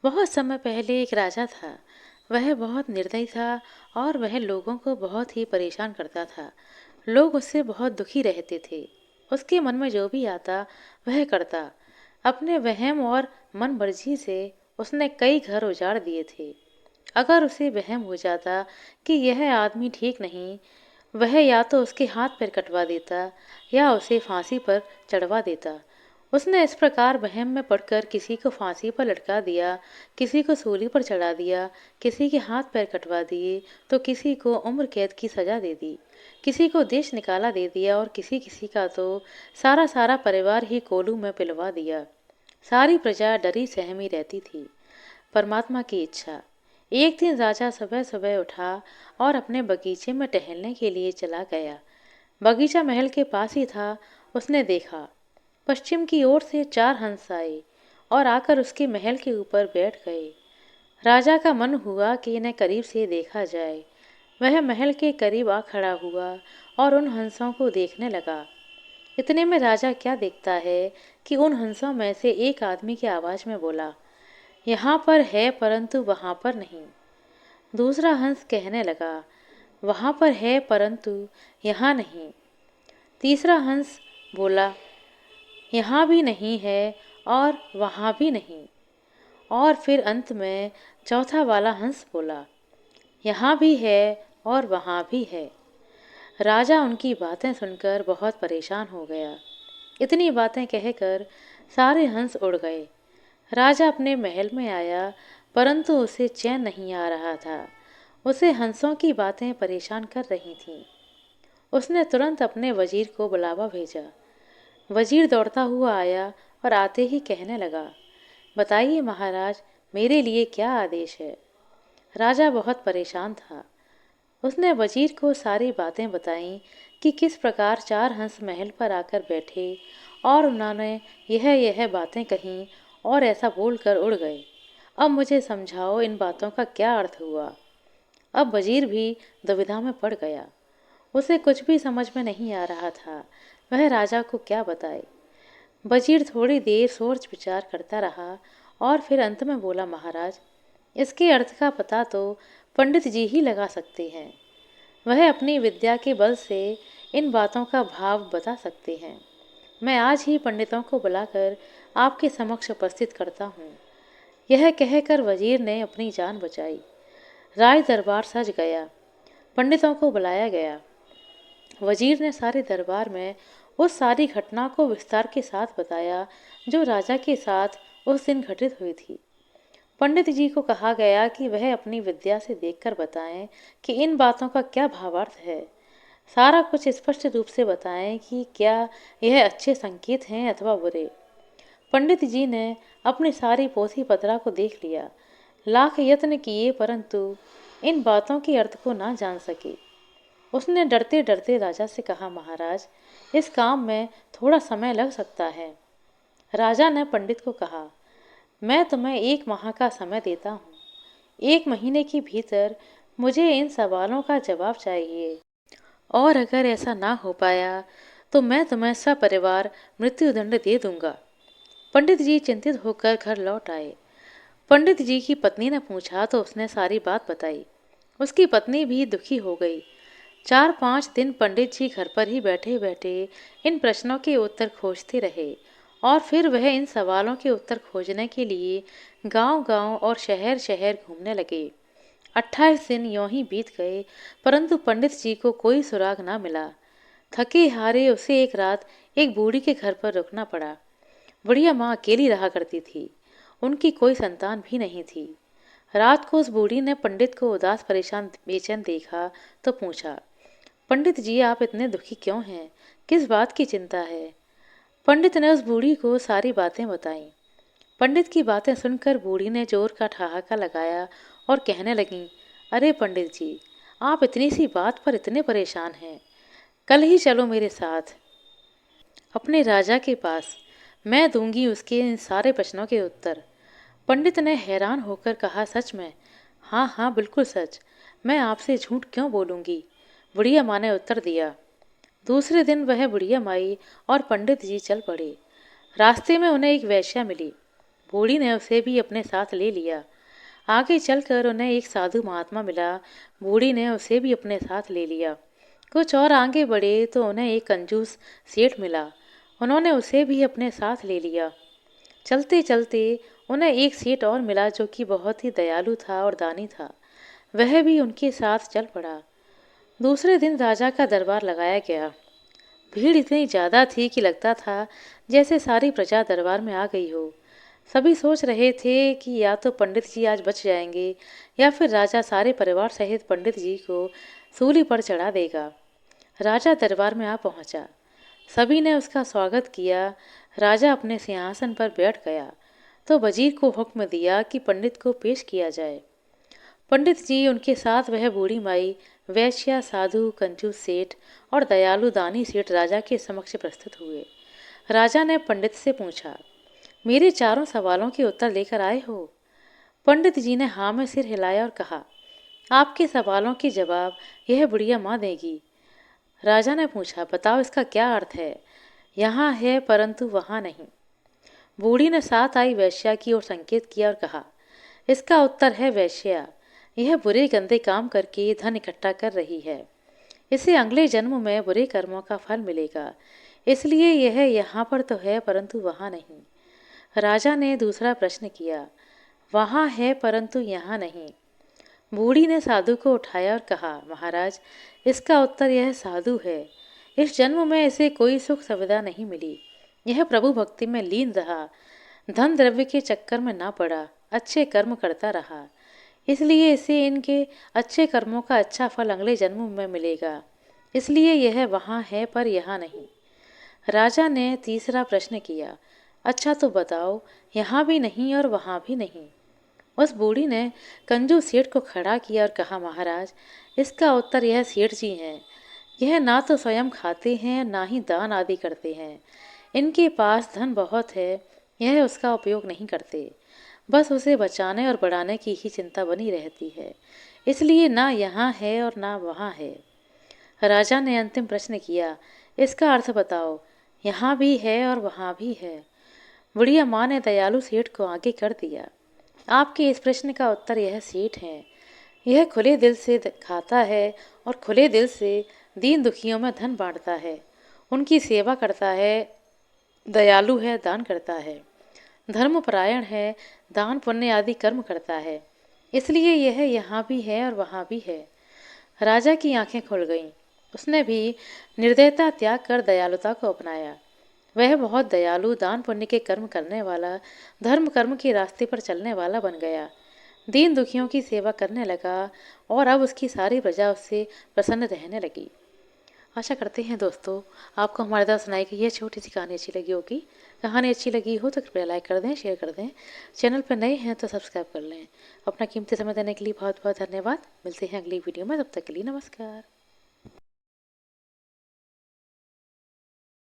बहुत समय पहले एक राजा था। वह बहुत निर्दयी था और वह लोगों को बहुत ही परेशान करता था। लोग उससे बहुत दुखी रहते थे। उसके मन में जो भी आता वह करता। अपने वहम और मन मर्जी से उसने कई घर उजाड़ दिए थे। अगर उसे वहम हो जाता कि यह आदमी ठीक नहीं, वह या तो उसके हाथ पैर कटवा देता या उसे फांसी पर चढ़वा देता। उसने इस प्रकार वहम में पड़कर किसी को फांसी पर लटका दिया, किसी को सूली पर चढ़ा दिया, किसी के हाथ पैर कटवा दिए, तो किसी को उम्र कैद की सजा दे दी, किसी को देश निकाला दे दिया और किसी किसी का तो सारा सारा परिवार ही कोलू में पिलवा दिया। सारी प्रजा डरी सहमी रहती थी। परमात्मा की इच्छा। एक दिन राजा सुबह सुबह उठा और अपने बगीचे में टहलने के लिए चला गया। बगीचा महल के पास ही था। उसने देखा, पश्चिम की ओर से 4 हंस आए और आकर उसके महल के ऊपर बैठ गए। राजा का मन हुआ कि इन्हें करीब से देखा जाए। वह महल के करीब आ खड़ा हुआ और उन हंसों को देखने लगा। इतने में राजा क्या देखता है कि उन हंसों में से एक आदमी की आवाज में बोला, यहाँ पर है परंतु वहां पर नहीं। दूसरा हंस कहने लगा, वहां पर है परंतु यहाँ नहीं। तीसरा हंस बोला, यहाँ भी नहीं है और वहाँ भी नहीं। और फिर अंत में चौथा वाला हंस बोला, यहाँ भी है और वहाँ भी है। राजा उनकी बातें सुनकर बहुत परेशान हो गया। इतनी बातें कहकर सारे हंस उड़ गए। राजा अपने महल में आया, परंतु उसे चैन नहीं आ रहा था। उसे हंसों की बातें परेशान कर रही थीं। उसने तुरंत अपने वजीर को बुलावा भेजा। वजीर दौड़ता हुआ आया और आते ही कहने लगा, बताइए महाराज, मेरे लिए क्या आदेश है। राजा बहुत परेशान था। उसने वजीर को सारी बातें बताईं कि किस प्रकार 4 हंस महल पर आकर बैठे और उन्होंने यह बातें कहीं और ऐसा बोलकर उड़ गए। अब मुझे समझाओ, इन बातों का क्या अर्थ हुआ। अब वजीर भी दुविधा में पड़ गया। उसे कुछ भी समझ में नहीं आ रहा था। वह राजा को क्या बताए। वजीर थोड़ी देर सोच विचार करता रहा और फिर अंत में बोला, महाराज, इसके अर्थ का पता तो पंडित जी ही लगा सकते हैं। वह अपनी विद्या के बल से इन बातों का भाव बता सकते हैं। मैं आज ही पंडितों को बुलाकर आपके समक्ष उपस्थित करता हूँ। यह कहकर वजीर ने अपनी जान बचाई। राय दरबार सज गया। पंडितों को बुलाया गया। वजीर ने सारे दरबार में उस सारी घटना को विस्तार के साथ बताया जो राजा के साथ उस दिन घटित हुई थी। पंडित जी को कहा गया कि वह अपनी विद्या से देखकर बताएं कि इन बातों का क्या भावार्थ है। सारा कुछ स्पष्ट रूप से बताएं कि क्या यह अच्छे संकेत हैं अथवा बुरे। पंडित जी ने अपनी सारी पोथी पत्रा को देख लिया। लाख यत्न किए परंतु इन बातों के अर्थ को ना जान सके। उसने डरते डरते राजा से कहा, महाराज, इस काम में थोड़ा समय लग सकता है। राजा ने पंडित को कहा, मैं तुम्हें 1 माह का समय देता हूँ। 1 महीने के भीतर मुझे इन सवालों का जवाब चाहिए और अगर ऐसा ना हो पाया तो मैं तुम्हें सपरिवार मृत्युदंड दे दूंगा। पंडित जी चिंतित होकर घर लौट आए। पंडित जी की पत्नी ने पूछा तो उसने सारी बात बताई। उसकी पत्नी भी दुखी हो गई। 4-5 दिन पंडित जी घर पर ही बैठे बैठे इन प्रश्नों के उत्तर खोजते रहे और फिर वह इन सवालों के उत्तर खोजने के लिए गांव-गांव और शहर-शहर घूमने लगे। 28 दिन यूं ही बीत गए, परंतु पंडित जी को कोई सुराग ना मिला। थके हारे उसे एक रात एक बूढ़ी के घर पर रुकना पड़ा। बुढ़िया माँ अकेली रहा करती थी। उनकी कोई संतान भी नहीं थी। रात को उस बूढ़ी ने पंडित को उदास परेशान बेचैन देखा तो पूछा, पंडित जी, आप इतने दुखी क्यों हैं? किस बात की चिंता है? पंडित ने उस बूढ़ी को सारी बातें बताईं। पंडित की बातें सुनकर बूढ़ी ने जोर का ठहाका लगाया और कहने लगी, अरे पंडित जी, आप इतनी सी बात पर इतने परेशान हैं। कल ही चलो मेरे साथ अपने राजा के पास। मैं दूंगी उसके इन सारे प्रश्नों के उत्तर। पंडित ने हैरान होकर कहा, सच में? हाँ हाँ, बिल्कुल सच। मैं आपसे झूठ क्यों बोलूंगी? बुढ़िया माँ ने उत्तर दिया। दूसरे दिन वह बुढ़िया माई और पंडित जी चल पड़े। रास्ते में उन्हें एक वेश्या मिली। बूढ़ी ने उसे भी अपने साथ ले लिया। आगे चलकर उन्हें एक साधु महात्मा मिला। बूढ़ी ने उसे भी अपने साथ ले लिया। कुछ और आगे बढ़े तो उन्हें एक कंजूस सेठ मिला। उन्होंने उसे भी अपने साथ ले लिया। चलते चलते उन्हें एक सेठ और मिला जो कि बहुत ही दयालु था और दानी था। वह भी उनके साथ चल पड़ा। दूसरे दिन राजा का दरबार लगाया गया। भीड़ इतनी ज़्यादा थी कि लगता था जैसे सारी प्रजा दरबार में आ गई हो। सभी सोच रहे थे कि या तो पंडित जी आज बच जाएंगे या फिर राजा सारे परिवार सहित पंडित जी को सूली पर चढ़ा देगा। राजा दरबार में आ पहुंचा। सभी ने उसका स्वागत किया। राजा अपने सिंहासन पर बैठ गया तो वजीर को हुक्म दिया कि पंडित को पेश किया जाए। पंडित जी उनके साथ वह बूढ़ी माई, वैश्या, साधु, कंजूस सेठ और दयालु दानी सेठ राजा के समक्ष प्रस्तुत हुए। राजा ने पंडित से पूछा, मेरे चारों सवालों के उत्तर लेकर आए हो? पंडित जी ने हाँ में सिर हिलाया और कहा, आपके सवालों के जवाब यह बुढ़िया माँ देगी। राजा ने पूछा, बताओ इसका क्या अर्थ है? यहाँ है परंतु वहाँ नहीं। बूढ़ी ने साथ आई वैश्या की ओर संकेत किया और कहा, इसका उत्तर है वैश्या। यह बुरे गंदे काम करके धन इकट्ठा कर रही है। इसे अगले जन्म में बुरे कर्मों का फल मिलेगा, इसलिए यह यहाँ पर तो है परंतु वहाँ नहीं। राजा ने दूसरा प्रश्न किया, वहाँ है परंतु यहाँ नहीं। बूढ़ी ने साधु को उठाया और कहा, महाराज इसका उत्तर यह साधु है। इस जन्म में इसे कोई सुख सुविधा नहीं मिली। यह प्रभु भक्ति में लीन रहा, धन द्रव्य के चक्कर में ना पड़ा, अच्छे कर्म करता रहा, इसलिए इसे इनके अच्छे कर्मों का अच्छा फल अगले जन्म में मिलेगा। इसलिए यह वहाँ है पर यहाँ नहीं। राजा ने तीसरा प्रश्न किया, अच्छा तो बताओ, यहाँ भी नहीं और वहाँ भी नहीं। उस बूढ़ी ने कंजूस सेठ को खड़ा किया और कहा, महाराज इसका उत्तर यह सेठ जी हैं। यह ना तो स्वयं खाते हैं ना ही दान आदि करते हैं। इनके पास धन बहुत है, यह उसका उपयोग नहीं करते, बस उसे बचाने और बढ़ाने की ही चिंता बनी रहती है। इसलिए ना यहाँ है और ना वहाँ है। राजा ने अंतिम प्रश्न किया, इसका अर्थ बताओ, यहाँ भी है और वहाँ भी है। बुढ़िया माँ ने दयालु सेठ को आगे कर दिया, आपके इस प्रश्न का उत्तर यह सेठ है। यह खुले दिल से खाता है और खुले दिल से दीन दुखियों में धन बांटता है, उनकी सेवा करता है, दयालु है, दान करता है, धर्मपरायण है, दान पुण्य आदि कर्म करता है। इसलिए यह यहाँ भी है और वहाँ भी है। राजा की आंखें खुल गईं। उसने भी निर्दयता त्याग कर दयालुता को अपनाया। वह बहुत दयालु, दान पुण्य के कर्म करने वाला, धर्म कर्म के रास्ते पर चलने वाला बन गया। दीन दुखियों की सेवा करने लगा और अब उसकी सारी प्रजा उससे प्रसन्न रहने लगी। आशा करते हैं दोस्तों आपको हमारे द्वारा सुनाई गई यह छोटी सी कहानी अच्छी लगी होगी। कहानी अच्छी लगी हो तो कृपया लाइक कर दें, शेयर कर दें। चैनल पर नए हैं तो सब्सक्राइब कर लें। अपना कीमती समय देने के लिए बहुत बहुत धन्यवाद। मिलते हैं अगली वीडियो में, तब तक के लिए नमस्कार।